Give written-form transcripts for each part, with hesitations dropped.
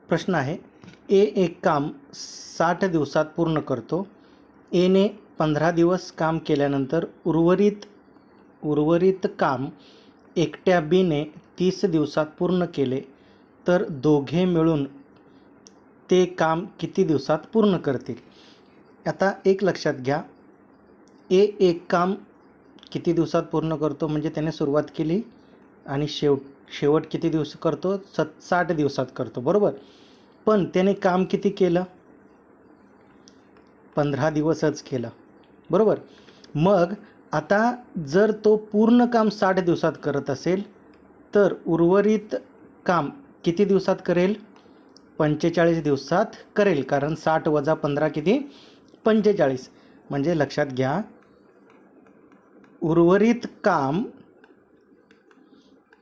प्रश्न आहे, ए एक काम 60 दिवसात पूर्ण करतो. एने 15 दिवस काम केल्यानंतर उर्वरित काम एकट्या बीने 30 दिवसात पूर्ण केले, तर दोघे मिळून ते काम किती दिवसात पूर्ण करतील? आता एक लक्षात घ्या, ए एक काम किती दिवसात पूर्ण करतो म्हणजे त्याने सुरुवात केली आणि शेवट किती दिवस करतो? 60 दिवसात करतो, बरोबर. पण त्याने काम किती केलं? 15 दिवसच केलं, बरोबर. मग आता जर तो पूर्ण काम 60 दिवसात करत असेल तर उर्वरित काम किती दिवसात करेल? 45 दिवसात करेल, कारण 60 वजा 15 किती? 45. म्हणजे लक्षात घ्या, उर्वरित काम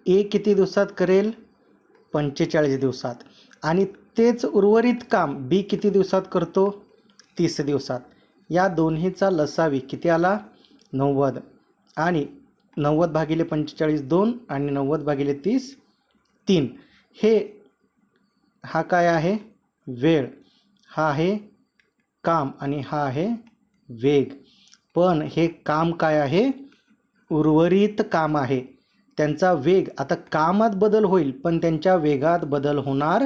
ए किती दिवसात करेल? 45 दिवसात. आणि तेच उर्वरित काम बी किती दिवसात करतो? 30 दिवसात. या दोन्हीचा लसावी किती आला? 90. आणि 90 भागिले 45 2 आणि 90 भागिले 30 3. हा काय आहे? वेळ. हा आहे काम आणि हा आहे वेग. पण हे काम काय आहे? उर्वरित काम आहे. त्यांचा वेग, आता कामात बदल होईल पण त्यांच्या वेगात बदल होणार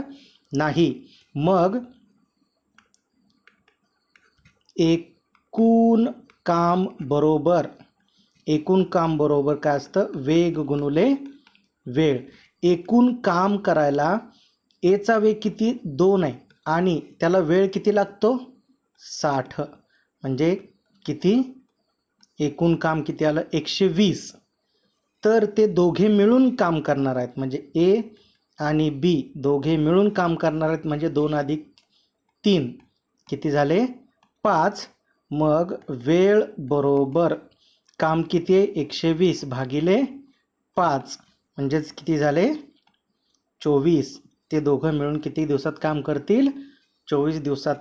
नाही. मग एकूण काम बरोबर काय असतं? वेग गुणुले वेळ. एकूण काम करायला एचा वेग किती? 2 आहे आणि त्याला वेळ किती लागतो? 60. म्हणजे किती? एकूण काम किती आलं? 120. तर ते दोघे मिळून काम करणार आहेत, म्हणजे ए आणि बी दोघे मिळून काम करणार आहेत, म्हणजे 2 अधिक 3 किती झाले? 5. मग वेळ बरोबर काम किती आहे? 120 भागिले 5 म्हणजेच किती झाले? 24. ते दोघं मिळून किती दिवसात काम करतील? 24 दिवसात